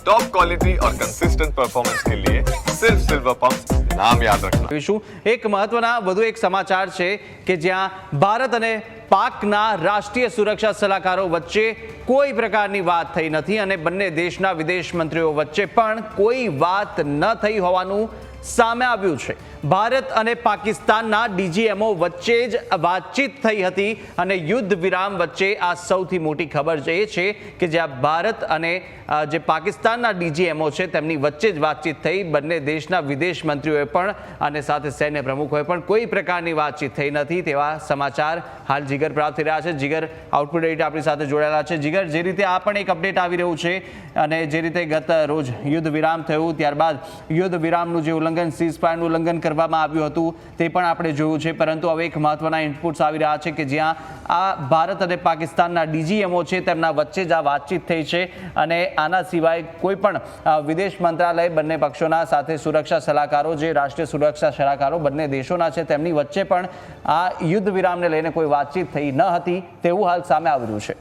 Top quality और consistent performance के लिए सिर्फ सिल्वर पंप नाम याद रखना। एक महत्वना વધુ એક સમાચાર છે કે જ્યાં ભારત અને પાકના રાષ્ટ્રીય સુરક્ષા સલાહકારો વચ્ચે કોઈ પ્રકારની વાત થઈ નથી અને બંને દેશના વિદેશ મંત્રીઓ વચ્ચે પણ કોઈ વાત ન થઈ હોવાનું સામે આવ્યું છે। ભારત અને પાકિસ્તાનના ડીજીએમઓ વચ્ચે જ વાતચીત થઈ હતી અને યુદ્ધ વિરામ વચ્ચે આ સૌથી મોટી ખબર એ છે કે જ્યાં ભારત અને જે પાકિસ્તાનના ડીજીએમઓ છે તેમની વચ્ચે જ વાતચીત થઈ। બંને દેશના વિદેશ મંત્રીઓએ પણ અને સાથે સૈન્ય પ્રમુખોએ પણ કોઈ પ્રકારની વાતચીત થઈ નથી તેવા સમાચાર હાલ જીગર પ્રાપ્ત થઈ રહ્યા છે। જીગર આઉટપુટ એડિટર આપણી સાથે જોડાયેલા છે। જીગર, જે રીતે આ પણ એક અપડેટ આવી રહ્યું છે અને જે રીતે ગત રોજ યુદ્ધ વિરામ થયું ત્યારબાદ યુદ્ધ વિરામનું જે ઉલ્લંઘન સીઝફાયરનું ઉલ્લંઘન કરવામાં આવ્યું હતું તે પણ આપણે જોયું છે, પરંતુ હવે એક મહત્વના ઇનપુટ્સ આવી રહ્યા છે કે જ્યાં આ ભારત અને પાકિસ્તાનના ડીજીએમઓ છે તેમના વચ્ચે જ આ વાતચીત થઈ છે અને આના સિવાય કોઈ પણ વિદેશ મંત્રાલય બંને પક્ષોના સાથે સુરક્ષા સલાહકારો જે રાષ્ટ્રીય સુરક્ષા સલાહકારો બંને દેશોના છે તેમની વચ્ચે પણ આ યુદ્ધ વિરામને લઈને કોઈ વાતચીત થઈ ન હતી તેવું હાલ સામે આવી રહ્યું છે।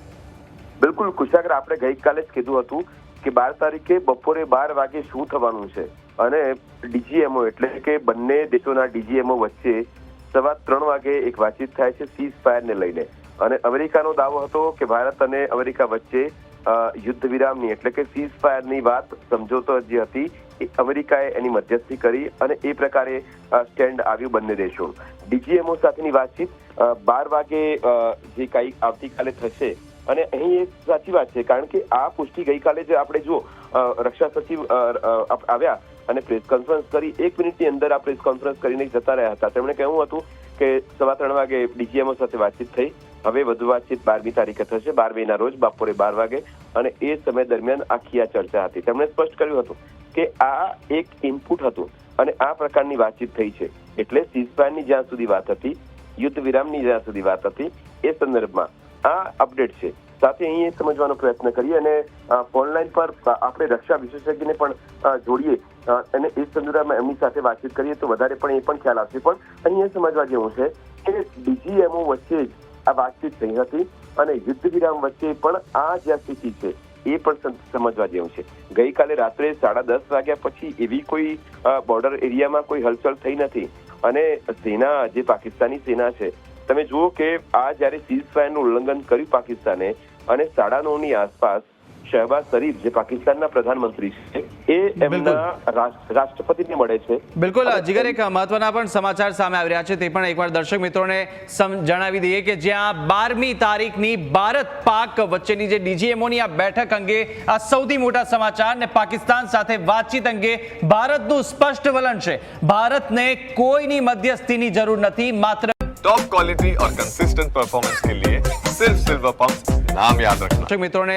બિલકુલ કુશાગર, આપણે ગઈકાલે જ કીધું હતું કે 12 તારીખે બપોરે 12 વાગે શું થવાનું છે અને ડીજીએમઓ એટલે કે બંને દેશોના ડીજીએમઓ વચ્ચે 3:15 વાગે એક વાતચીત થાય છે સીઝ ફાયરને લઈને અને અમેરિકાનો દાવો હતો કે ભારત અને અમેરિકા વચ્ચે યુદ્ધ વિરામની એટલે કે સીઝ ફાયરની વાત સમજોતો જે હતી એ અમેરિકાએ એની મધ્યસ્થી કરી અને એ પ્રકારે સ્ટેન્ડ આવ્યું બંને દેશો। ડીજીએમઓ સાથેની વાતચીત 12 વાગે જે કંઈ આવતીકાલે થશે અને અહીં એક સાચી વાત છે કારણ કે આ પુષ્ટિ ગઈકાલે જે આપણે જો રક્ષા સચિવ આવ્યા અને પ્રેસ કોન્ફરન્સ કરી 1 મિનિટની અંદર આ પ્રેસ કોન્ફરન્સ કરીને જતા રહ્યા હતા। તેમણે કહ્યું હતું કે 3:15 વાગે ડીજીએમઓ સાથે વાતચીત થઈ, હવે વધુ વાતચીત 12મી તારીખે થશે 12 મેના રોજ બપોરે 12 વાગે અને એ સમય દરમિયાન આખી આ ચર્ચા હતી। તેમણે સ્પષ્ટ કર્યું હતું કે આ એક ઇનપુટ હતું અને આ પ્રકારની વાતચીત થઈ છે એટલે સીઝફાયરની જ્યાં સુધી વાત હતી, યુદ્ધ વિરામની જ્યાં સુધી વાત હતી એ સંદર્ભમાં આ અપડેટ છે। સાથે અહીં સમજવાનો પ્રયત્ન કરીએ અને ઓનલાઈન પર આપણે રક્ષા વિશેષજ્ઞને પણ જોડીએ અને એ સંદર્ભમાં એમની સાથે વાતચીત કરીએ તો વધારે પણ એ પણ ખ્યાલ આવશે। પણ અહીં એ સમજવા જેવું છે કે ડીજીએમઓ વચ્ચે જ આ વાતચીત થઈ હતી અને યુદ્ધ વિરામ વચ્ચે પણ આ જે સ્થિતિ છે એ પણ સમજવા જેવું છે। ગઈકાલે રાત્રે 10:30 વાગ્યા પછી એવી કોઈ બોર્ડર એરિયામાં કોઈ હલચલ થઈ નથી અને સેના જે પાકિસ્તાની સેના છે તમે જુઓ કે આ જ્યારે સીઝ ફાયરનું ઉલ્લંઘન કર્યું પાકિસ્તાને અને 9:30ની આસપાસ શહેબાઝ શરીફ જે પાકિસ્તાનના પ્રધાનમંત્રી છે એ એમના રાષ્ટ્રપતિને મળે છે। બિલકુલ જીગર, એક મહત્વના પણ સમાચાર સામે આવી રહ્યા છે તે પણ એકવાર દર્શક મિત્રોને જણાવી દઈએ કે જ્યાં 12મી તારીખની ભારત પાક વચ્ચેની જે ડીજીએમઓની આ બેઠક અંગે આ સૌથી મોટા સમાચાર ને પાકિસ્તાન સાથે વાતચીત અંગે ભારતનું સ્પષ્ટ વલણ છે। ભારતને કોઈની મધ્યસ્થીની જરૂર નથી, માત્ર टॉप क्वालिटी और कंसिस्टेंट परफॉर्मेंस के लिए सिर्फ सिल्वर पंप नाम याद रखना। दर्शक मित्रों ने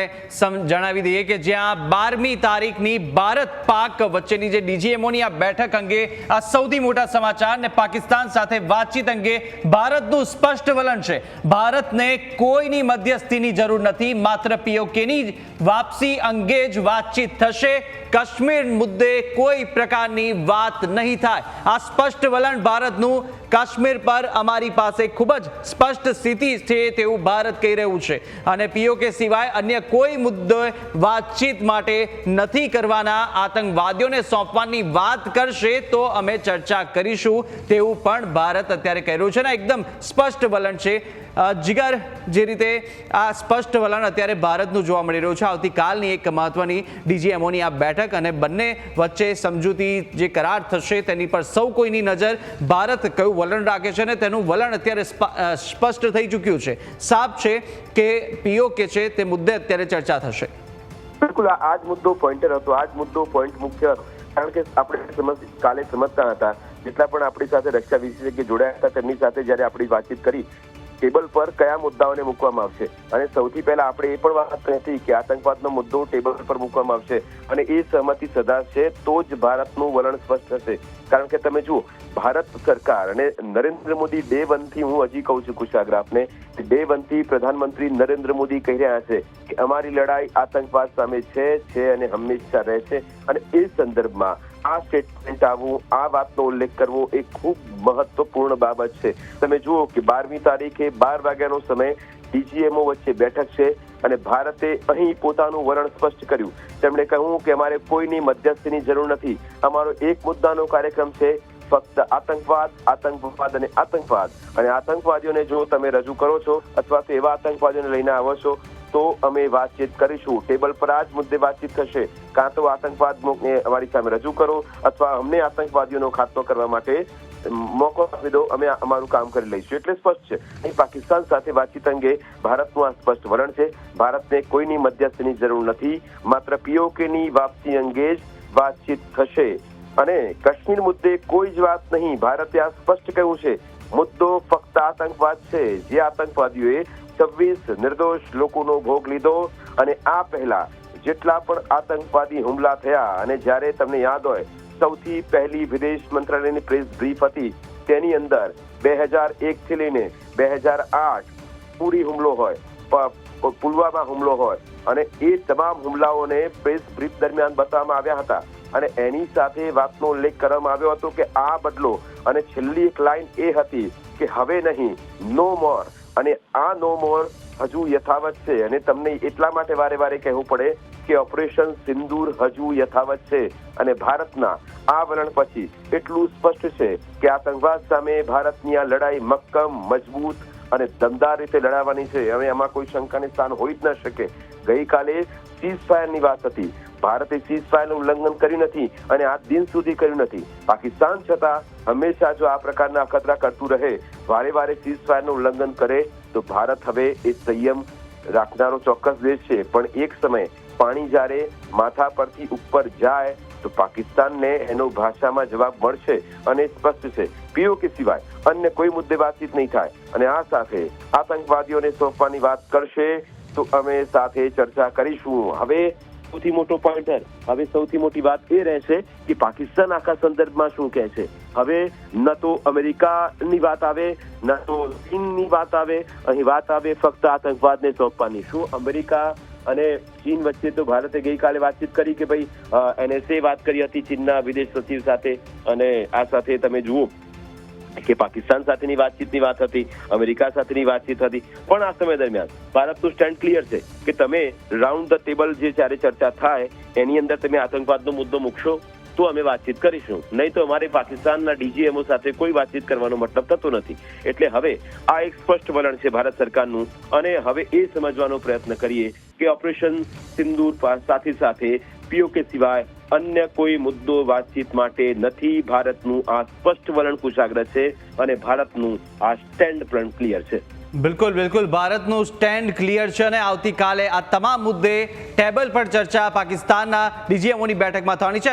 जणावी दीए कि ज्यां 12મી તારીખની ભારત પાક વચ્ચેની જે ડીજીએમઓની આ બેઠક અંગે આ સૌથી મોટા સમાચાર ને પાકિસ્તાન સાથે વાતચીત અંગે ભારતનું સ્પષ્ટ વલણ છે। ભારતને કોઈની મધ્યસ્થીની જરૂર નથી, માત્ર પીઓકેની વાપસી અંગે જ વાતચીત થશે। કાશ્મીર મુદ્દે કોઈ પ્રકારની વાત નહીં થાય, આ સ્પષ્ટ વલણ ભારતનું। કાશ્મીર પર અમારી પાસે ખૂબ જ સ્પષ્ટ સ્થિતિ છે તેવું ભારત કહી રહ્યું છે અને પીઓકે સિવાય અન્ય કોઈ મુદ્દે વાતચીત માટે નથી કરવાના। આતંકવાદીઓને સોંપવાની વાત કરશે તો અમે ચર્ચા કરીશું તેવું પણ ભારત અત્યારે કહી રહ્યું છે ને એકદમ સ્પષ્ટ વલણ છે। જીગર, જે રીતે આ સ્પષ્ટ વલણ અત્યારે ભારતનું જોવા મળી રહ્યું છે, આવતીકાલની એક મહત્વની ડીજીએમઓની આ બેઠક અને બંને વચ્ચે સમજૂતી જે કરાર થશે તેની પર સૌ કોઈની નજર। ભારત કયું વલણ રાખે છે ને તેનું વલણ અત્યારે સ્પષ્ટ થઈ ચૂક્યું છે। સાફ છે કે પીઓકે છે તે મુદ્દે અત્યારે ચર્ચા થશે। બિલકુલ આ જ મુદ્દો પોઈન્ટર હતો, આ જ મુદ્દો પોઈન્ટ મુખ્ય કારણ કે આપણે કાલે સમજતા હતા જેટલા પણ આપણી સાથે રક્ષા વિશેષજ્ઞ જોડાયા હતા તેમની સાથે જ્યારે આપણી વાતચીત કરી ટેબલ પર કયા મુદ્દાઓને મૂકવામાં આવશે અને સૌથી પહેલા આપણે એ પણ વાત હતી કે આતંકવાદનો મુદ્દો ટેબલ પર મૂકવામાં આવશે અને એ સહમતિ સધાશે તો જ ભારતનું વલણ સ્પષ્ટ થશે। કારણ કે તમે જુઓ ભારત સરકાર અને નરેન્દ્ર મોદી ડે 1 થી હું હજી કહું છું કુશાગર આપને ડે 1 થી પ્રધાનમંત્રી નરેન્દ્ર મોદી કહી રહ્યા છે કે અમારી લડાઈ આતંકવાદ સામે છે અને હંમેશા રહેશે અને એ સંદર્ભમાં આ સ્ટેટમેન્ટ આવવું, આ વાતનો ઉલ્લેખ કરવો એ ખૂબ મહત્વપૂર્ણ બાબત છે। તમે જુઓ કે 12મી તારીખે 12 વાગ્યાનો સમય ડીજીએમઓ વચ્ચે બેઠક છે અને ભારતે અહીં પોતાનું વલણ સ્પષ્ટ કર્યું. તેમણે કહ્યું કે અમારે કોઈની મધ્યસ્થીની જરૂર નથી. અમારો એક મુદ્દાનો કાર્યક્રમ છે, ફક્ત આતંકવાદ, આતંકવાદ અને આતંકવાદ. અને આતંકવાદીઓને જો તમે રજૂ કરો છો અથવા તો એવા આતંકવાદીઓને લઈને આવો છો તો અમે વાતચીત કરીશું. ટેબલ પર આ જ મુદ્દે વાતચીત થશે. કાં તો આતંકવાદ અમારી સામે રજૂ કરો અથવા અમને આતંકવાદીઓનો ખાત્મો કરવા માટે મોકો આપી દો, અમે અમારું કામ કરી લઈશું. એટલે સ્પષ્ટ છે અહીં પાકિસ્તાન સાથે વાતચીત અંગે ભારતનું આ સ્પષ્ટ વલણ છે. ભારતને કોઈની મધ્યસ્થીની જરૂર નથી. માત્ર પીઓકેની વાપસી અંગે જ વાતચીત થશે અને કાશ્મીર મુદ્દે કોઈ જ વાત નહીં. ભારતે આ સ્પષ્ટ કહ્યું છે, મુદ્દો ફક્ત આતંકવાદ છે. જે આતંકવાદીઓએ 26 નિર્દોષ લોકોનો ભોગ લીધો અને આ પહેલા જેટલા પણ આતંકવાદી હુમલા થયા, અને જ્યારે તમને યાદ હોય સૌથી પહેલી વિદેશ મંત્રાલયની પ્રેસ બ્રીફ હતી તેની અંદર 2001 થી લઈને 2008 પુરી હુમલો હોય, પુલવામા હુમલો હોય અને એ તમામ હુમલાઓને પ્રેસ બ્રીફ દરમિયાન બતાવવામાં આવ્યા હતા અને એની સાથે વાતનો ઉલ્લેખ કરવામાં આવ્યો હતો કે આ બદલો. અને છેલ્લી એક લાઈન એ હતી કે હવે નહીં, નો મોર. અને આ નો મોર હજુ યથાવત છે અને તમને એટલા માટે વારે વારે કહેવું પડે કે ઓપરેશન સિંદૂર હજુ યથાવત છે. અને ભારતના આ વલણ પછી એટલું સ્પષ્ટ છે કે આતંકવાદ સામે ભારતની આ લડાઈ મક્કમ, મજબૂત અને દમદાર રીતે લડાવવાની છે. હવે એમાં કોઈ શંકાને સ્થાન હોઈ જ ન શકે. ગઈકાલે સીઝ ફાયરની વાત હતી. ભારતે સીઝ ફાયરનું ઉલ્લંઘન કર્યું નથી અને આજ દિન સુધી કર્યું નથી. પાકિસ્તાન છતાં હંમેશા જો આ પ્રકારના અખતરા કરતું રહે, વારે વારે સીઝ ફાયરનું ઉલ્લંઘન કરે તો ભારત હવે એ સંયમ રાખનારો ચોક્કસ દેશ છે. પણ એક સમય પાણી જ્યારે માથા પરથી ઉપર જાય તો પાકિસ્તાનને એનો ભાષામાં જવાબ મળશે અને સ્પષ્ટ છે પીઓકે સિવાય અન્ય કોઈ મુદ્દે વાતચીત નહીં થાય. અને આ સાથે આતંકવાદીઓને સોંપવાની વાત કરશે તો અમે સાથે ચર્ચા કરીશું. હવે સૌથી મોટો પોઈન્ટર, હવે સૌથી મોટી વાત એ રહેશે કે પાકિસ્તાન આખા સંદર્ભમાં શું કહે છે. હવે ન તો અમેરિકાની વાત આવે, ન તો ચીનની વાત આવે, અહીં વાત આવે ફક્ત આતંકવાદને સોંપવાની. શું અમેરિકા અને ચીન વચ્ચે તો ભારતે ગઈકાલે વાતચીત કરી કે ભાઈ NSA વાત કરી હતી ચીનના વિદેશ સચિવ સાથે, અને આ સાથે તમે જુઓ કે પાકિસ્તાન સાથેની વાતચીતની વાત હતી, અમેરિકા સાથેની વાતચીત હતી. પણ આ સમય દરમિયાન ભારતનું સ્ટેન્ડ ક્લિયર છે કે તમે રાઉન્ડ ધ ટેબલ જે જ્યારે ચર્ચા થાય એની અંદર તમે આતંકવાદનો મુદ્દો મૂકશો તો અમે વાતચીત કરીશું, નહીં તો અમારે પાકિસ્તાનના ડીજીએમઓ સાથે કોઈ વાતચીત કરવાનો મતલબ થતો નથી. એટલે હવે આ એક સ્પષ્ટ વલણ છે ભારત સરકારનું અને હવે એ સમજવાનો પ્રયત્ન કરીએ કે ઓપરેશન સિંદૂર સાથે સાથે પીઓકે સિવાય અન્ય કોઈ મુદ્દો વાતચીત માટે નથી. ભારતનું આ સ્પષ્ટ વલણ કુશાગ્ર છે અને ભારતનું આ સ્ટેન્ડ પણ ક્લિયર છે. બિલકુલ બિલકુલ, ભારતનું સ્ટેન્ડ ક્લિયર છે અને આવતીકાલે આ તમામ મુદ્દે ટેબલ પર ચર્ચા પાકિસ્તાનના ડીજીએમઓની બેઠકમાં થવાની છે.